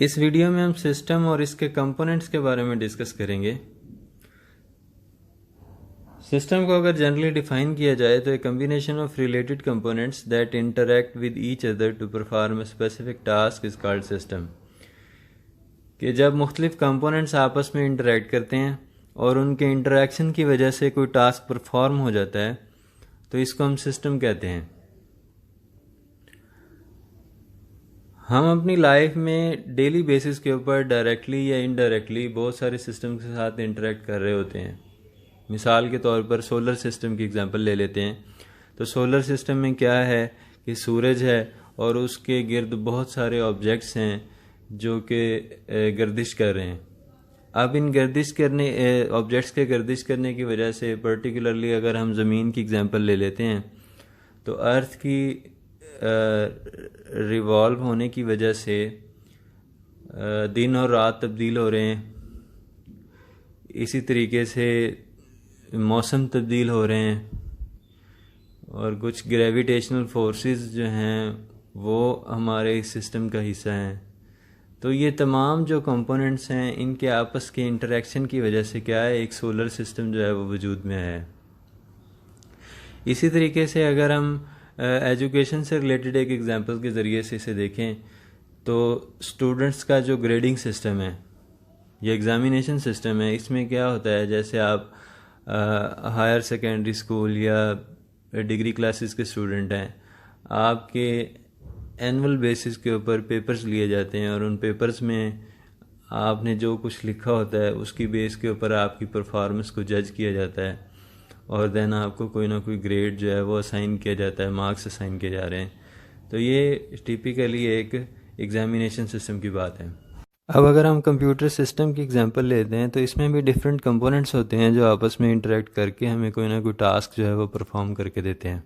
اس video میں ہم system اور اس کے کمپوننٹس کے بارے میں ڈسکس کریں گے۔ سسٹم کو اگر جنرلی ڈیفائن کیا جائے تو a combination of related components that interact with each other to perform a specific task is called system, کہ جب مختلف کمپوننٹس آپس میں انٹریکٹ کرتے ہیں اور ان کے انٹریکشن کی وجہ سے کوئی ٹاسک پرفارم ہو جاتا ہے تو اس کو ہم سسٹم کہتے ہیں۔ ہم اپنی لائف میں ڈیلی بیسس کے اوپر ڈائریکٹلی یا انڈائریکٹلی بہت سارے سسٹم کے ساتھ انٹریکٹ کر رہے ہوتے ہیں۔ مثال کے طور پر سولر سسٹم کی اگزامپل لے لیتے ہیں تو سولر سسٹم میں کیا ہے کہ سورج ہے اور اس کے گرد بہت سارے آبجیکٹس ہیں جو کہ گردش کر رہے ہیں۔ اب ان آبجیکٹس کے گردش کرنے کی وجہ سے پرٹیکولرلی اگر ہم زمین کی اگزامپل لے لیتے ہیں تو ارتھ کی ریوالو ہونے کی وجہ سے دن اور رات تبدیل ہو رہے ہیں، اسی طریقے سے موسم تبدیل ہو رہے ہیں، اور کچھ گریویٹیشنل فورسز جو ہیں وہ ہمارے اس سسٹم کا حصہ ہیں۔ تو یہ تمام جو کمپوننٹس ہیں ان کے آپس کے انٹریکشن کی وجہ سے کیا ہے، ایک سولر سسٹم جو ہے وہ وجود میں ہے۔ اسی طریقے سے اگر ہم ایجوکیشن سے ریلیٹڈ ایک ایگزامپل کے ذریعے سے اسے دیکھیں تو اسٹوڈنٹس کا جو گریڈنگ سسٹم ہے یا ایگزامینیشن سسٹم ہے، اس میں کیا ہوتا ہے، جیسے آپ ہائر سیکنڈری اسکول یا ڈگری کلاسز کے اسٹوڈنٹ ہیں، آپ کے اینول بیسس کے اوپر پیپرز لیے جاتے ہیں اور ان پیپرز میں آپ نے جو کچھ لکھا ہوتا ہے اس کی بیس کے اوپر آپ کی پرفارمنس کو جج کیا جاتا ہے اور دین آپ کو کوئی نہ کوئی گریڈ جو ہے وہ اسائن کیا جاتا ہے، مارکس اسائن کیے جا رہے ہیں۔ تو یہ ٹیپیکلی ایک ایگزامینیشن سسٹم کی بات ہے۔ اب اگر ہم کمپیوٹر سسٹم کی اگزامپل لیتے ہیں تو اس میں بھی ڈفرینٹ کمپوننٹس ہوتے ہیں جو آپس میں انٹریکٹ کر کے ہمیں کوئی نہ کوئی ٹاسک جو ہے وہ پرفارم کر کے دیتے ہیں۔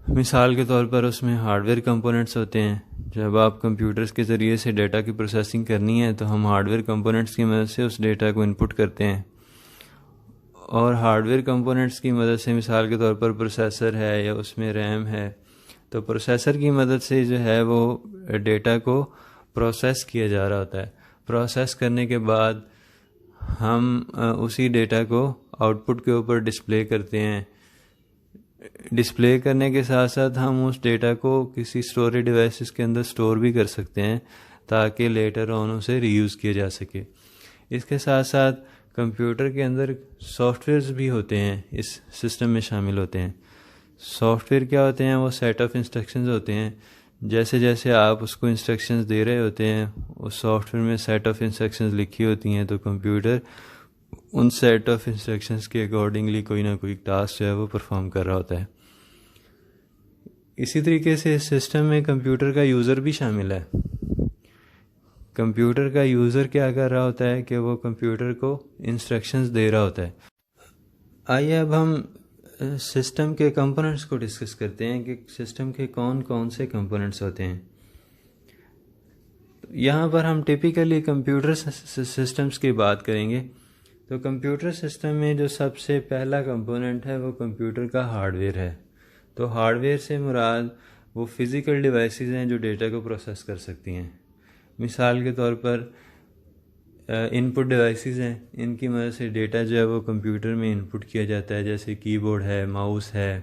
مثال کے طور پر اس میں ہارڈ ویئر کمپوننٹس ہوتے ہیں۔ جب آپ کمپیوٹرز کے ذریعے سے ڈیٹا کی پروسیسنگ کرنی ہے تو ہم ہارڈ ویئر کمپوننٹس کی مدد سے اس ڈیٹا کو انپٹ کرتے ہیں، اور ہارڈ ویئر کمپوننٹس کی مدد سے مثال کے طور پر پروسیسر ہے یا اس میں ریم ہے، تو پروسیسر کی مدد سے جو ہے وہ ڈیٹا کو پروسیس کیا جا رہا ہوتا ہے۔ پروسیس کرنے کے بعد ہم اسی ڈیٹا کو آؤٹ پٹ کے اوپر ڈسپلے کرتے ہیں۔ ڈسپلے کرنے کے ساتھ ساتھ ہم اس ڈیٹا کو کسی اسٹوریج ڈیوائسز کے اندر اسٹور بھی کر سکتے ہیں تاکہ لیٹر آن اسے ری یوز کیا جا سکے۔ اس کے ساتھ ساتھ کمپیوٹر کے اندر سافٹ ویئرز بھی ہوتے ہیں، اس سسٹم میں شامل ہوتے ہیں۔ سافٹ ویئر کیا ہوتے ہیں، وہ سیٹ آف انسٹرکشنز ہوتے ہیں۔ جیسے جیسے آپ اس کو انسٹرکشنز دے رہے ہوتے ہیں اس سافٹ ویئر میں سیٹ آف انسٹرکشنز لکھی ہوتی ہیں، تو کمپیوٹر ان سیٹ آف انسٹرکشنز کے اکارڈنگلی کوئی نہ کوئی ٹاسک جو ہے وہ پرفارم کر رہا ہوتا ہے۔ اسی طریقے سے اس سسٹم میں کمپیوٹر کا یوزر بھی شامل ہے۔ کمپیوٹر کا یوزر کیا کر رہا ہوتا ہے کہ وہ کمپیوٹر کو انسٹرکشنز دے رہا ہوتا ہے۔ آئیے اب ہم سسٹم کے کمپوننٹس کو ڈسکس کرتے ہیں کہ سسٹم کے کون کون سے کمپوننٹس ہوتے ہیں۔ یہاں پر ہم ٹپیکلی کمپیوٹر سسٹمز کی بات کریں گے۔ تو کمپیوٹر سسٹم میں جو سب سے پہلا کمپوننٹ ہے وہ کمپیوٹر کا ہارڈ ویئر ہے۔ تو ہارڈ ویئر سے مراد وہ فزیکل ڈیوائسز ہیں جو ڈیٹا کو پروسیس کر سکتی ہیں۔ مثال کے طور پر ان پٹ ڈیوائسز ہیں، ان کی مدد سے ڈیٹا جو ہے وہ کمپیوٹر میں ان پٹ کیا جاتا ہے، جیسے کی بورڈ ہے، ماؤس ہے،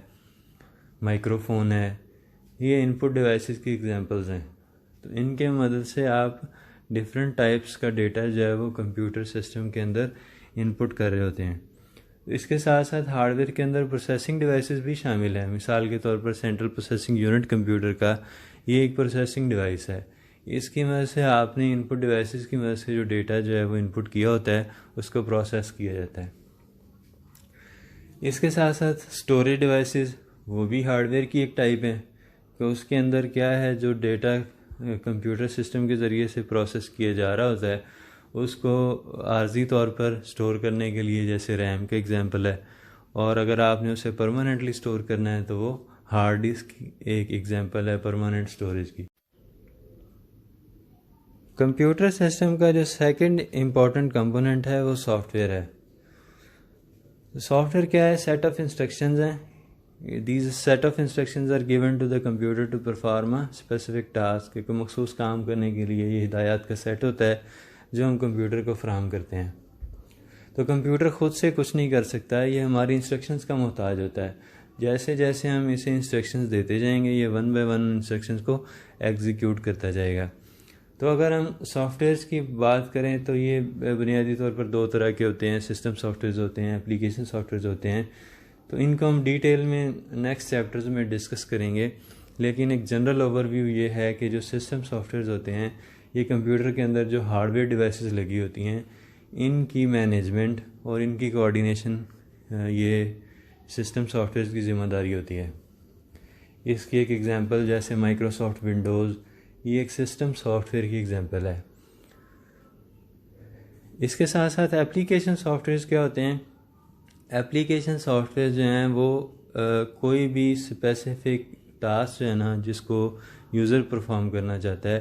مائکرو فون ہے، یہ ان پٹ ڈیوائسز کی ایگزامپلز ہیں۔ تو ان کے مدد سے آپ ڈفرینٹ ٹائپس کا ڈیٹا جو ہے وہ کمپیوٹر سسٹم کے اندر ان پٹ کر رہے ہوتے ہیں۔ اس کے ساتھ ساتھ ہارڈ ویئر کے اندر پروسیسنگ ڈیوائسز بھی شامل ہیں۔ مثال کے طور پر سینٹرل پروسیسنگ یونٹ کمپیوٹر کا یہ ایک پروسیسنگ ڈیوائس ہے۔ اس کی مدد سے آپ نے ان پٹ ڈیوائسز کی مدد سے جو ڈیٹا جو ہے وہ ان پٹ کیا ہوتا ہے اس کو پروسیس کیا جاتا ہے۔ اس کے ساتھ ساتھ اسٹوریج ڈیوائسز وہ بھی ہارڈ ویئر کی ایک ٹائپ ہے کہ اس کے اندر کیا ہے، جو ڈیٹا کمپیوٹر سسٹم کے ذریعے سے پروسیس کیا جا رہا ہوتا ہے اس کو عارضی طور پر اسٹور کرنے کے لیے، جیسے ریم کا ایگزامپل ہے، اور اگر آپ نے اسے پرماننٹلی اسٹور کرنا ہے تو وہ ہارڈ ڈسک کی ایک ایگزامپل ہے پرماننٹ اسٹوریج کی۔ کمپیوٹر سسٹم کا جو سیکنڈ امپورٹنٹ کمپوننٹ ہے وہ سافٹ ویئر ہے۔ سافٹ ویئر کیا ہے، سیٹ آف انسٹرکشنز ہیں These set of instructions are given to the computer to perform a specific task. ایک مخصوص کام کرنے کے لیے یہ ہدایات کا سیٹ ہوتا ہے جو ہم کمپیوٹر کو فراہم کرتے ہیں. تو کمپیوٹر خود سے کچھ نہیں کر سکتا، یہ ہماری انسٹرکشنز کا محتاج ہوتا ہے. جیسے جیسے ہم اسے انسٹرکشنز دیتے جائیں گے یہ 1 by 1 انسٹرکشنز کو ایگزیکیوٹ کرتا جائے گا. تو اگر ہم سافٹ ویئرس کی بات کریں تو یہ بنیادی طور پر 2 طرح کے ہوتے ہیں. سسٹم سافٹ ویئرز ہوتے ہیں، اپلیکیشن سافٹ ویئرز ہوتے ہیں. تو ان کو ہم ڈیٹیل میں نیکسٹ چیپٹرز میں ڈسکس کریں گے، لیکن ایک جنرل اوور ویو یہ ہے کہ جو سسٹم سافٹ ویئرز ہوتے ہیں یہ کمپیوٹر کے اندر جو ہارڈ ویئر ڈیوائسز لگی ہوتی ہیں ان کی مینجمنٹ اور ان کی کوآرڈینیشن یہ سسٹم سافٹ ویئرز کی ذمہ داری ہوتی ہے. اس کی ایک ایگزامپل جیسے مائکروسافٹ ونڈوز، یہ ایک سسٹم سافٹ ویئر کی ایگزامپل ہے. اس کے ساتھ ساتھ اپلیکیشن سافٹ ویئرز کیا ہوتے ہیں؟ اپلیکیشن سافٹ ویئر جو ہیں وہ کوئی بھی اسپیسیفک ٹاسک جو ہے نا جس کو یوزر پرفارم کرنا چاہتا ہے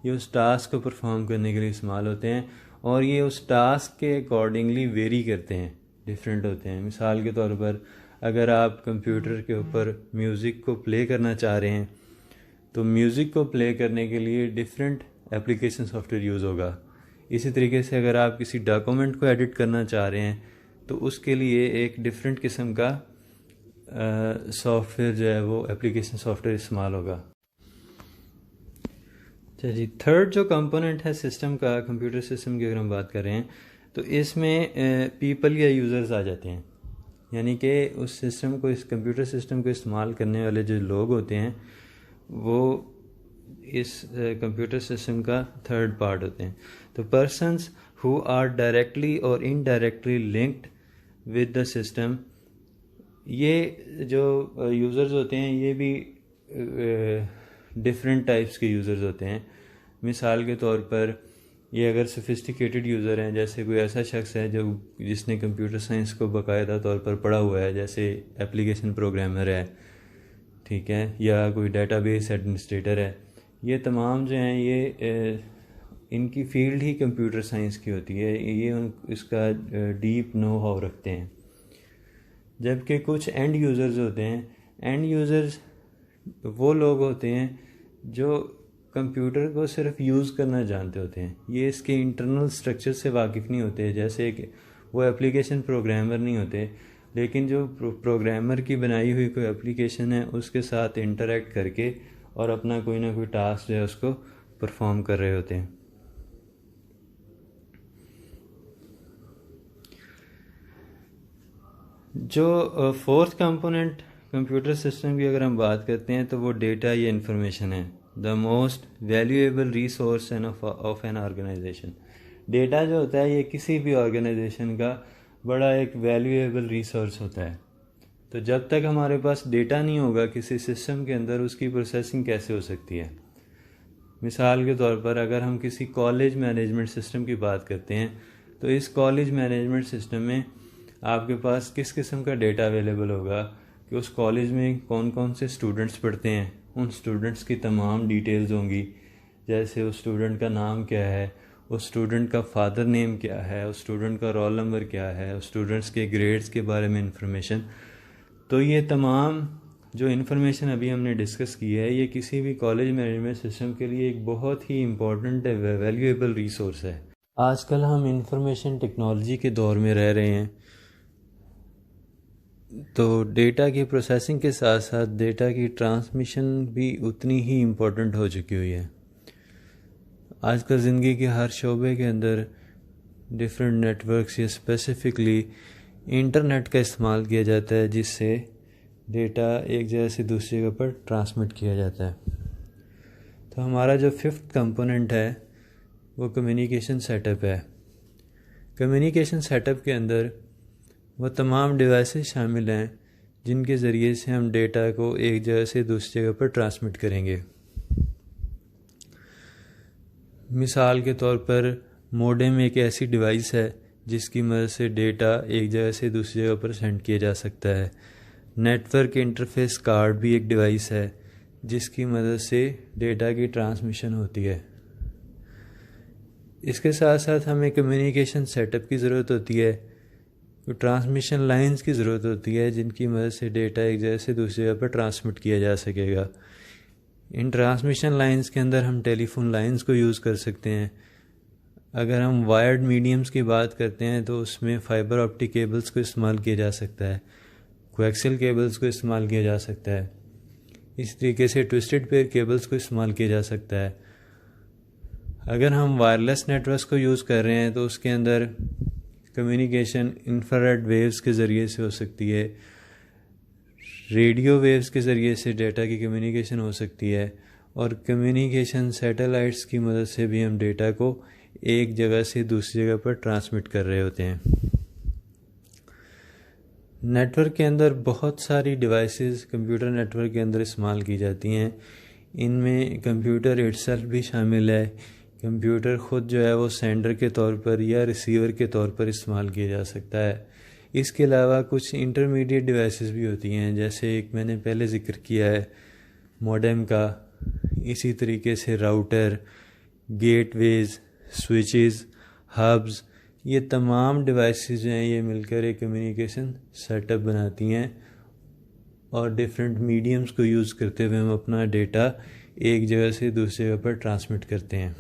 یہ اس ٹاسک کو پرفارم کرنے کے لیے استعمال ہوتے ہیں، اور یہ اس ٹاسک کے اکارڈنگلی ویری کرتے ہیں، ڈفرینٹ ہوتے ہیں. مثال کے طور پر اگر آپ کمپیوٹر کے اوپر میوزک کو پلے کرنا چاہ رہے ہیں تو میوزک کو پلے کرنے کے لیے different application soft where use ہوگا. اسی طریقے سے اگر آپ کسی ڈاکومنٹ کو ایڈٹ کرنا چاہ رہے ہیں تو اس کے لیے ایک ڈفرینٹ قسم کا سافٹ ویئر جو ہے وہ اپلیکیشن سافٹ ویئر استعمال ہوگا. اچھا جی، تھرڈ جو کمپوننٹ ہے سسٹم کا، کمپیوٹر سسٹم کی اگر ہم بات کر رہے ہیں تو اس میں پیپل یا یوزرز آ جاتے ہیں. یعنی کہ اس سسٹم کو، اس کمپیوٹر سسٹم کو استعمال کرنے والے جو لوگ ہوتے ہیں وہ اس کمپیوٹر سسٹم کا تھرڈ پارٹ ہوتے ہیں. تو پرسنس ہو آر ڈائریکٹلی اور indirectly linked with the system, یہ جو یوزرز ہوتے ہیں یہ بھی ڈفرینٹ ٹائپس کے یوزرز ہوتے ہیں. مثال کے طور پر یہ اگر سوفسٹیکیٹڈ یوزر ہیں، جیسے کوئی ایسا شخص ہے جس نے کمپیوٹر سائنس کو باقاعدہ طور پر پڑھا ہوا ہے، جیسے اپلیکیشن پروگرامر ہے، ٹھیک ہے، یا کوئی ڈیٹا بیس ایڈمنسٹریٹر ہے، یہ تمام جو ہیں یہ ان کی فیلڈ ہی کمپیوٹر سائنس کی ہوتی ہے، یہ اس کا ڈیپ نو ہاؤ رکھتے ہیں. جبکہ کچھ اینڈ یوزرز ہوتے ہیں، اینڈ یوزرز وہ لوگ ہوتے ہیں جو کمپیوٹر کو صرف یوز کرنا جانتے ہوتے ہیں، یہ اس کے انٹرنل سٹرکچر سے واقف نہیں ہوتے. جیسے کہ وہ اپلیکیشن پروگرامر نہیں ہوتے، لیکن جو پروگرامر کی بنائی ہوئی کوئی اپلیکیشن ہے اس کے ساتھ انٹریکٹ کر کے اور اپنا کوئی نہ کوئی ٹاسک جو ہے اس کو پرفارم کر رہے ہوتے ہیں. جو فورتھ کمپوننٹ کمپیوٹر سسٹم کی اگر ہم بات کرتے ہیں تو وہ ڈیٹا یا انفارمیشن ہے. The most valuable resource of an organisation. Data جو ہوتا ہے یہ کسی بھی آرگنائزیشن کا بڑا ایک ویلیویبل ریسورس ہوتا ہے. تو جب تک ہمارے پاس ڈیٹا نہیں ہوگا کسی سسٹم کے اندر اس کی پروسیسنگ کیسے ہو سکتی ہے؟ مثال کے طور پر اگر ہم کسی کالج مینجمنٹ سسٹم کی بات کرتے ہیں تو اس کالج مینجمنٹ سسٹم میں آپ کے پاس کس قسم کا ڈیٹا اویلیبل ہوگا کہ اس کالج میں کون کون سے اسٹوڈنٹس پڑھتے ہیں، ان اسٹوڈنٹس کی تمام ڈیٹیلز ہوں گی، جیسے اس اسٹوڈنٹ کا نام کیا ہے، اس اسٹوڈنٹ کا فادر نیم کیا ہے، اس اسٹوڈنٹ کا رول نمبر کیا ہے، اس اسٹوڈنٹس کے گریڈز کے بارے میں انفارمیشن. تو یہ تمام جو انفارمیشن ابھی ہم نے ڈسکس کی ہے یہ کسی بھی کالج مینجمنٹ سسٹم کے لیے ایک بہت ہی امپورٹنٹ ویلیویبل ریسورس ہے. آج کل ہم انفارمیشن ٹیکنالوجی کے دور میں رہ رہے ہیں، تو ڈیٹا کی پروسیسنگ کے ساتھ ساتھ ڈیٹا کی ٹرانسمیشن بھی اتنی ہی امپورٹنٹ ہو چکی ہوئی ہے. آج کل زندگی کے ہر شعبے کے اندر ڈفرینٹ نیٹ ورکس یا اسپیسیفکلی انٹرنیٹ کا استعمال کیا جاتا ہے جس سے ڈیٹا ایک جگہ سے دوسری جگہ پر ٹرانسمٹ کیا جاتا ہے. تو ہمارا جو ففتھ کمپوننٹ ہے وہ کمیونیکیشن سیٹ اپ ہے. کمیونیکیشن سیٹ اپ کے اندر وہ تمام ڈیوائسز شامل ہیں جن کے ذریعے سے ہم ڈیٹا کو ایک جگہ سے دوسری جگہ پر ٹرانسمٹ کریں گے. مثال کے طور پر موڈم ایک ایسی ڈیوائس ہے جس کی مدد سے ڈیٹا ایک جگہ سے دوسری جگہ پر سینڈ کیا جا سکتا ہے. نیٹ ورک انٹرفیس کارڈ بھی ایک ڈیوائس ہے جس کی مدد سے ڈیٹا کی ٹرانسمیشن ہوتی ہے. اس کے ساتھ ساتھ ہمیں کمیونیکیشن سیٹ اپ کی ضرورت ہوتی ہے ٹرانسمیشن لائنز کی ضرورت ہوتی ہے جن کی مدد سے ڈیٹا ایک جگہ سے دوسری جگہ پر ٹرانسمٹ کیا جا سکے گا. ان ٹرانسمیشن لائنز کے اندر ہم ٹیلی فون لائنز کو یوز کر سکتے ہیں. اگر ہم وائرڈ میڈیمز کی بات کرتے ہیں تو اس میں فائبر آپٹک کیبلز کو استعمال کیا جا سکتا ہے, کویکسل کیبلز کو استعمال کیا جا سکتا ہے, اس طریقے سے ٹوسٹڈ پیئر کیبلز کو استعمال کیا جا سکتا ہے. اگر ہم وائرلیس نیٹ ورکس کو یوز کر رہے ہیں تو اس کے اندر کمیونیکیشن انفراریڈ ویوز کے ذریعے سے ہو سکتی ہے, ریڈیو ویوز کے ذریعے سے ڈیٹا کی کمیونیکیشن ہو سکتی ہے, اور کمیونیکیشن سیٹلائٹس کی مدد سے بھی ہم ڈیٹا کو ایک جگہ سے دوسری جگہ پر ٹرانسمٹ کر رہے ہوتے ہیں. نیٹ ورک کے اندر بہت ساری ڈیوائسز کمپیوٹر نیٹ ورک کے اندر استعمال کی جاتی ہیں. ان میں کمپیوٹر اٹ سیلف بھی شامل ہے. کمپیوٹر خود جو ہے وہ سینڈر کے طور پر یا ریسیور کے طور پر استعمال کیا جا سکتا ہے. اس کے علاوہ کچھ انٹرمیڈیٹ ڈیوائسز بھی ہوتی ہیں, جیسے ایک میں نے پہلے ذکر کیا ہے موڈم کا, اسی طریقے سے راؤٹر, گیٹ ویز, سوئچز, ہبز. یہ تمام ڈیوائسز جو ہیں یہ مل کر ایک کمیونیکیشن سیٹ اپ بناتی ہیں, اور ڈفرینٹ میڈیمز کو یوز کرتے ہوئے ہم اپنا ڈیٹا ایک جگہ سے دوسری جگہ پر ٹرانسمٹ کرتے ہیں.